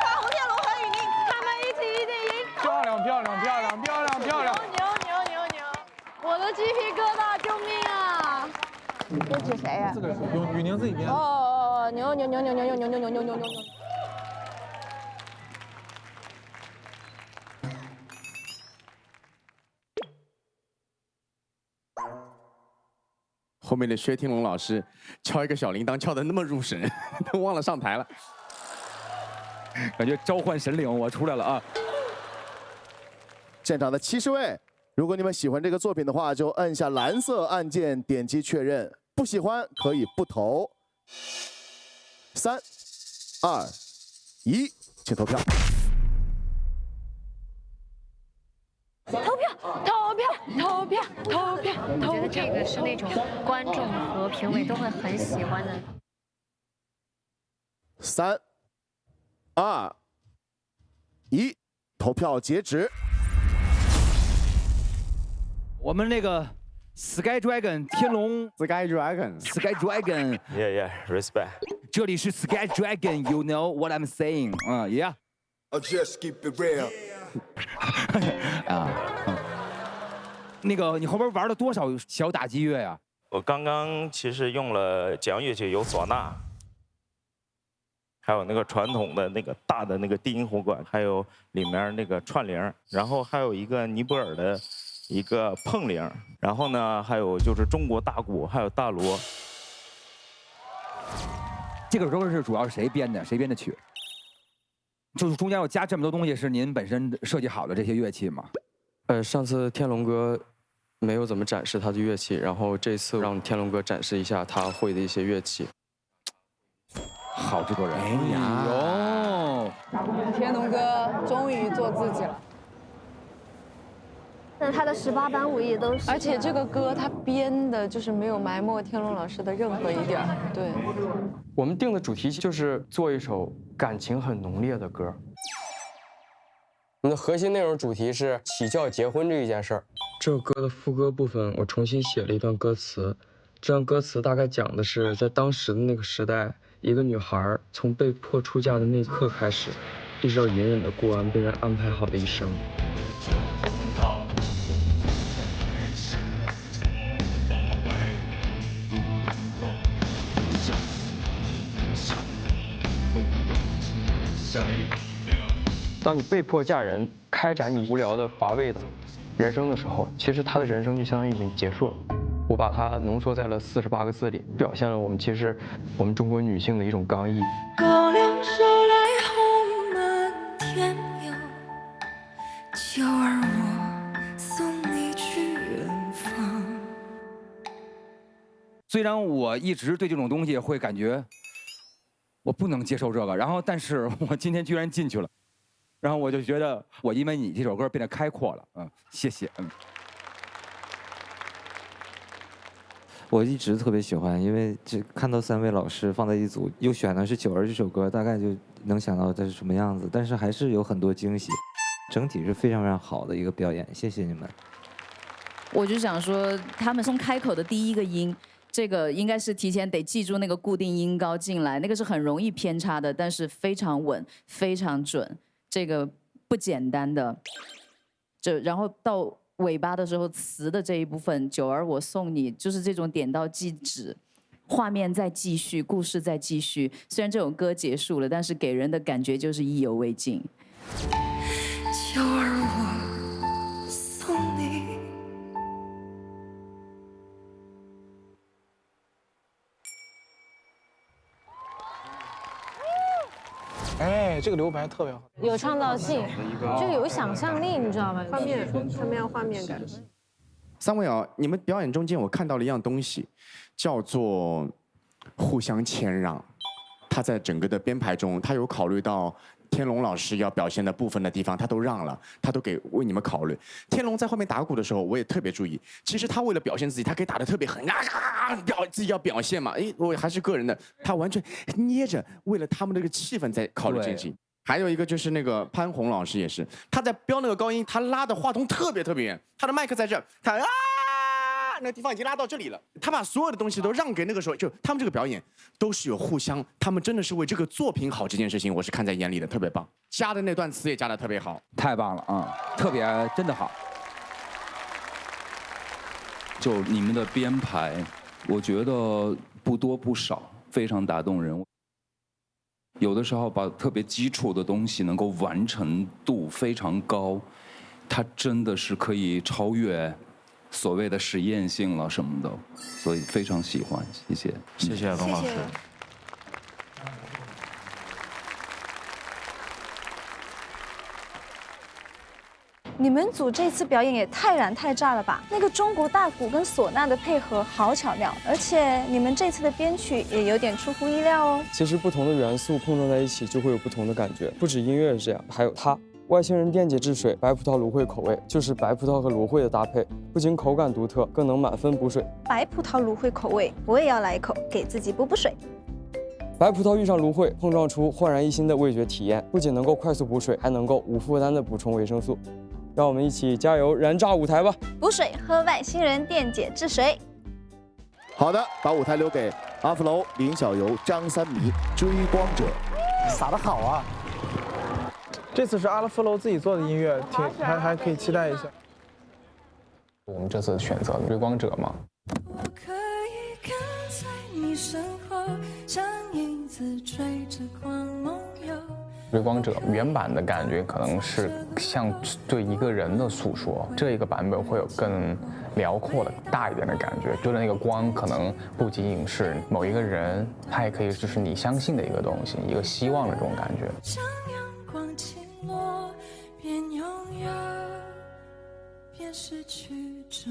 红天龙和雨宁，他们一起一定赢！漂亮漂亮漂亮漂亮漂亮！牛！我的鸡皮疙瘩，救命啊！这指谁呀？这个是雨宁自己编。哦，牛！后面的薛天龙老师敲一个小铃铛敲得那么入神，都忘了上台了。感觉召唤神灵，我出来了啊！现场的70位，如果你们喜欢这个作品的话，就按下蓝色按键点击确认；不喜欢可以不投。3、2、1，请投票。投票！我觉得这个是那种观众和评委都会很喜欢的。3、2、1，投票截止。我们那个 Sky Dragon 天龙 Sky Dragon， respect。这里是 Sky Dragon，you know what I'm saying？ yeah。Just keep it real。那个，你后边玩了多少小打击乐呀？我刚刚其实用了几样乐器，有唢呐，还有那个传统的那个大的那个低音喉管，还有里面那个串铃，然后还有一个尼泊尔的一个碰铃，然后呢还有就是中国大鼓，还有大锣。这个歌是主要是谁编的？谁编的曲？就是中间要加这么多东西，是您本身设计好的这些乐器吗？上次天龙哥没有怎么展示他的乐器，然后这次让天龙哥展示一下他会的一些乐器。好制作人，哎呀，天龙哥终于做自己了。那他的18般武艺都是，而且这个歌他编的就是没有埋没天龙老师的任何一点儿。对，我们定的主题就是做一首感情很浓烈的歌。我们的核心内容主题是起轿结婚这一件事儿。这首歌的副歌部分，我重新写了一段歌词。这段歌词大概讲的是，在当时的那个时代，一个女孩从被迫出嫁的那一刻开始，一直到隐忍的过完被人安排好的一生。当你被迫嫁人，开展你无聊的、乏味的人生的时候，其实他的人生就相当于已经结束了。我把它浓缩在了48个字里，表现了我们中国女性的一种刚毅。高粱梢来红满天苗，酒儿我送你去远方。虽然我一直对这种东西会感觉我不能接受这个，然后但是我今天居然进去了。然后我就觉得，我因为你这首歌变得开阔了，谢谢，我一直特别喜欢，因为看到3位老师放在一组，又选的是《九儿》这首歌，大概就能想到这是什么样子，但是还是有很多惊喜，整体是非常非常好的一个表演，谢谢你们。我就想说，他们从开口的第一个音这个应该是提前得记住那个固定音高进来，那个是很容易偏差的，但是非常稳，非常准，这个不简单的。然后到尾巴的时候，词的这一部分，九儿我送你，就是这种点到即止，画面在继续，故事在继续。虽然这首歌结束了，但是给人的感觉就是意犹未尽。九儿我送你。哎，这个留白特别好，有创造性，就有想象力，你知道吗？画面，他们要画面感。三位啊，你们表演中间我看到了一样东西，叫做互相谦让。他在整个的编排中，他有考虑到天龙老师要表现的部分的地方，他都让了，他都给为你们考虑。天龙在后面打鼓的时候，我也特别注意，其实他为了表现自己，他可以打得特别狠自己要表现嘛，哎，我还是个人的，他完全捏着，为了他们这个气氛在考虑进行。还有一个就是那个潘虹老师也是，他在飙那个高音，他拉的话筒特别远，他的麦克在这儿，他那个地方已经拉到这里了，他把所有的东西都让给那个时候，就他们这个表演都是有互相，他们真的是为这个作品好这件事情，我是看在眼里的，特别棒。加的那段词也加的特别好，太棒了啊，特别真的好。就你们的编排，我觉得不多不少，非常打动人。有的时候把特别基础的东西能够完成度非常高，它真的是可以超越所谓的实验性了什么的，所以非常喜欢，谢谢，谢谢龙老师。你们组这次表演也太燃太炸了吧！那个中国大鼓跟唢呐的配合好巧妙，而且你们这次的编曲也有点出乎意料哦。其实不同的元素碰撞在一起就会有不同的感觉，不止音乐是这样，还有它。外星人电解质水，白葡萄芦荟口味，就是白葡萄和芦荟的搭配，不仅口感独特，更能满分补水。白葡萄芦荟口味，我也要来一口，给自己补补水。白葡萄遇上芦荟，碰撞出焕然一新的味觉体验，不仅能够快速补水，还能够无负担的补充维生素。让我们一起加油燃炸舞台吧！补水，喝外星人电解质水。好的，把舞台留给阿芙楼、林小游、张三迷、追光者。撒得好啊！这次是阿芙楼自己做的音乐，还可以期待一下。我们这次选择追光者嘛。我可以跟在你身后，像影子追着光梦游。追光者原版的感觉可能是像对一个人的诉说，这一个版本会有更辽阔的大一点的感觉，追的那个光可能不仅仅是某一个人，它也可以就是你相信的一个东西，一个希望的这种感觉。像阳光倾落，边拥有边失去着。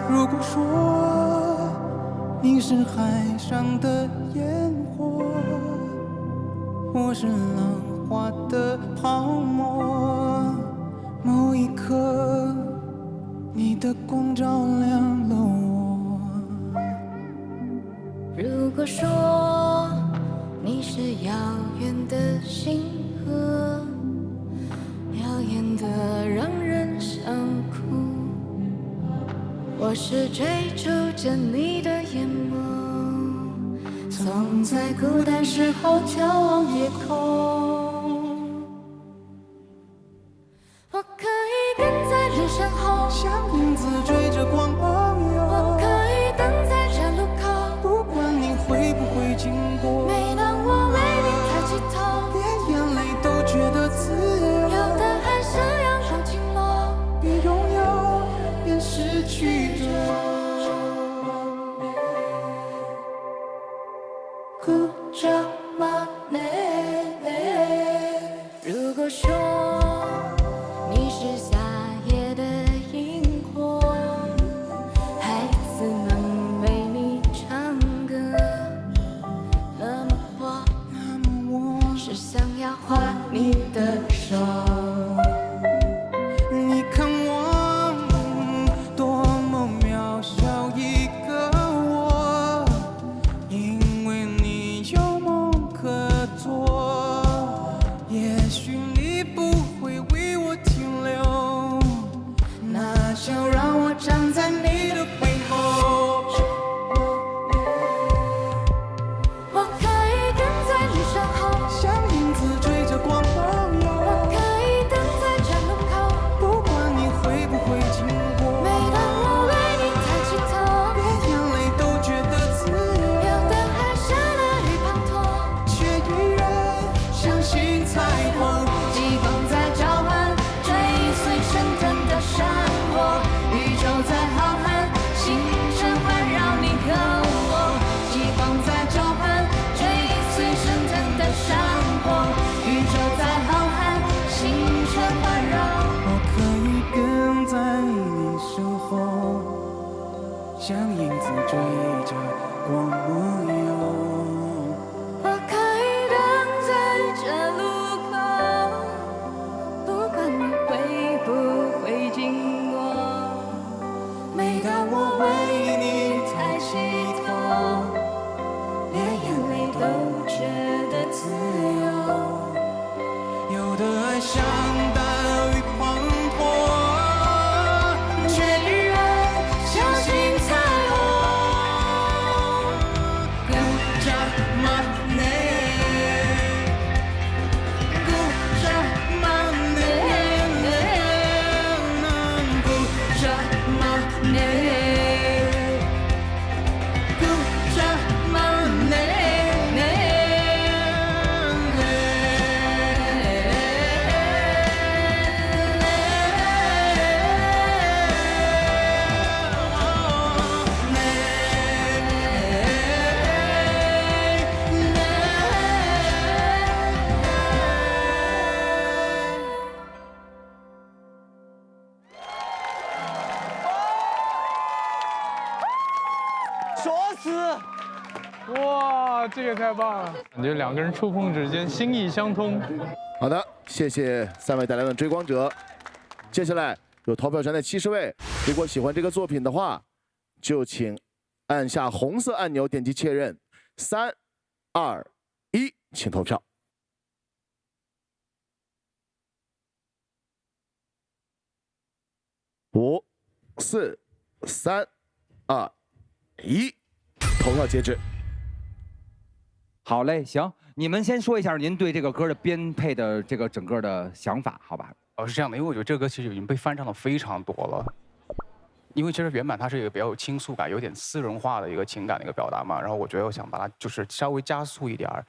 如果说你是海上的烟火，我是浪花的泡沫，某一刻你的光照亮了我。如果说你是遥远的星河，耀眼的让人想哭，我是追逐着你的眼眸，总在孤单时候眺望夜空。我可以跟在你身后，像影子追着光梦游。我可以等在这路口，不管你会不会经过。每当我为你抬起头，连眼泪都觉得自由。有的还像阳光倾落，边拥有边失去着。哭着骂你。追着光梦游。我开灯在这路口，不管你会不会经过。每当我为你抬起头，连眼泪都觉得自由。有的爱像大雨滂沱，却依然相信彩虹。古扎玛内，古扎玛内，古扎玛内，古扎玛内。锁死！哇，这个太棒了！感觉两个人触碰之间心意相通。好的，谢谢3位带来的追光者。接下来有投票权的70位，如果喜欢这个作品的话，就请按下红色按钮，点击确认。3、2、1，请投票。5、4、3、2、1，投票截止。好嘞，行，你们先说一下您对这个歌的编配的这个整个的想法，好吧？是这样的，因为我觉得这个歌其实已经被翻唱的非常多了。因为其实原版它是一个比较有倾诉感、有点私人化的一个情感的一个表达嘛，然后我觉得我想把它就是稍微加速一点儿，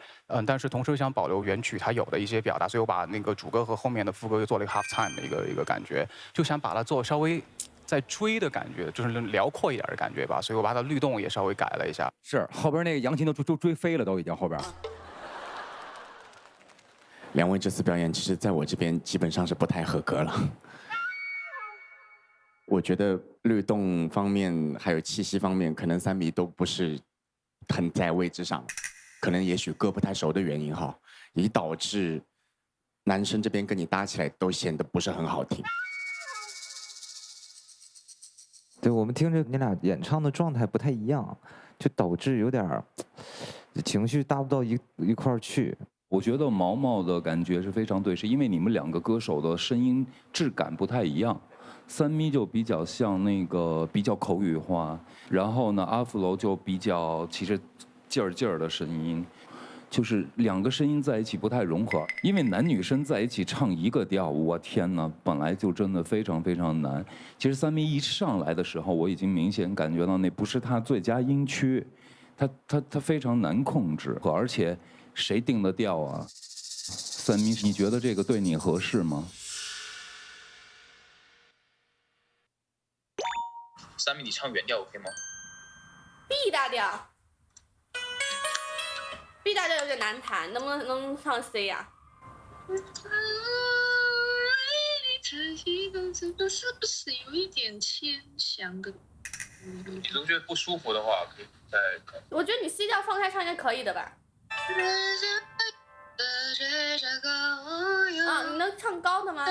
但是同时又想保留原曲它有的一些表达，所以我把那个主歌和后面的副歌又做了一个 half time 的一个感觉，就想把它做稍微在追的感觉，就是辽阔一点的感觉吧，所以我把它律动也稍微改了一下。是后边那个扬琴都追飞了，都已经后边。两位这次表演，其实在我这边基本上是不太合格了。我觉得律动方面还有气息方面，可能3米都不是很在位置上，可能也许歌不太熟的原因哈，以导致男生这边跟你搭起来都显得不是很好听。对，我们听着你俩演唱的状态不太一样，就导致有点情绪搭不到一块儿去。我觉得毛毛的感觉是非常对，是因为你们2个歌手的声音质感不太一样。3咪就比较像那个比较口语化，然后呢，阿芙楼就比较其实劲儿的声音，就是2个声音在一起不太融合。因为男女生在一起唱一个调，我天哪，本来就真的非常非常难。其实3咪一上来的时候，我已经明显感觉到那不是他最佳音区，他非常难控制，而且谁定的调啊？3咪，你觉得这个对你合适吗？3咪，你唱原调 OK 吗 ？B 大调，B 大调有点难弹，能唱 C 呀？是不是有一点牵强的？你都觉得不舒服的话，可以再考。我觉得你 C 调放开唱应该可以的吧？啊，你能唱高的吗？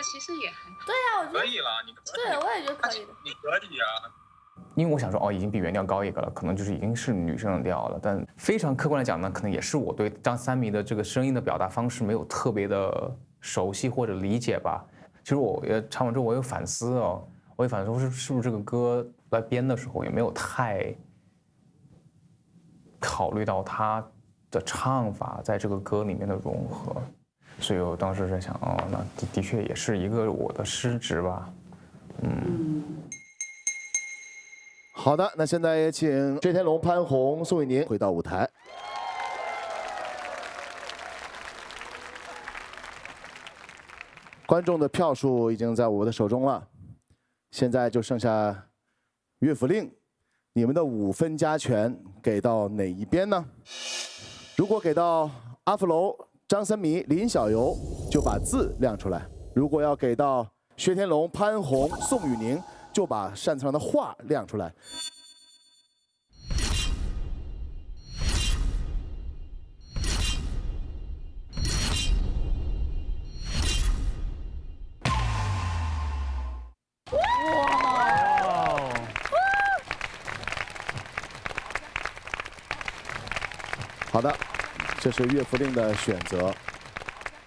其实也还对呀，我觉得可以了，你对，我也觉得可以的。你可以啊。因为我想说，已经比原调高一个了，可能就是已经是女生的调了。但非常客观来讲呢，可能也是我对张3咪的这个声音的表达方式没有特别的熟悉或者理解吧。其实我也唱完之后，我有反思哦，我也反思说是不是这个歌来编的时候也没有太考虑到它的唱法在这个歌里面的融合。所以我当时在想，那的确也是一个我的失职吧，好的，那现在也请薛天龙、潘虹、宋雨宁回到舞台。观众的票数已经在我的手中了，现在就剩下乐府令，你们的5分加权给到哪一边呢？如果给到阿芙楼张森麋、林小游就把字亮出来。如果要给到薛天龙、潘虹、宋雨宁，就把擅长的画亮出来。好的，这是岳福令的选择。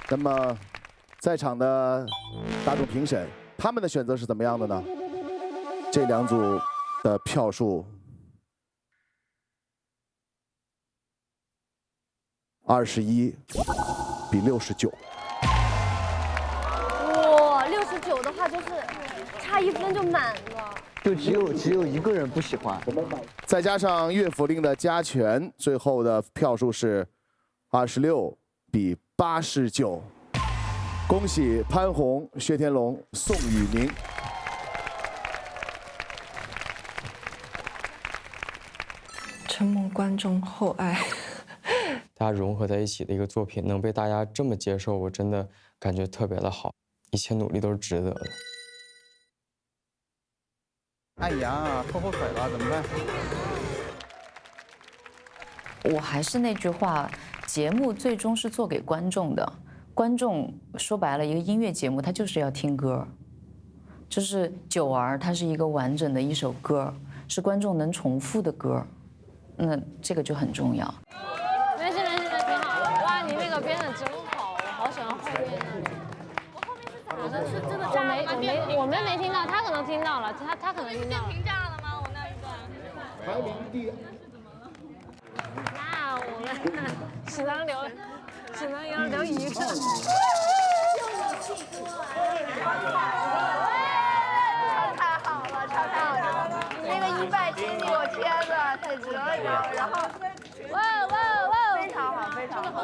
那么，在场的大众评审，他们的选择是怎么样的呢？这两组的票数21比69。哇，69的话就是差1分就满了。就只有一个人不喜欢。再加上岳福令的加权，最后的票数是26比89。恭喜潘虹、薛天龙、宋雨宁。承蒙观众厚爱，大家融合在一起的一个作品，能被大家这么接受，我真的感觉特别的好，一切努力都是值得的。哎呀，拖后腿了，怎么办？我还是那句话，节目最终是做给观众的。观众说白了，一个音乐节目，它就是要听歌，就是《九儿》，它是一个完整的一首歌，是观众能重复的歌，那这个就很重要。没事，挺好。哇，你那个编的真好，我好喜欢后面的。我后面是咋的？是真的炸了吗？我们没听到，他可能听到了，他可能听到了。评炸了吗？我那一段。排名第。那我们只能留一个。太好了，超太好了！你那个100斤，我天哪，太值了！然后，哇，非常好，非常好。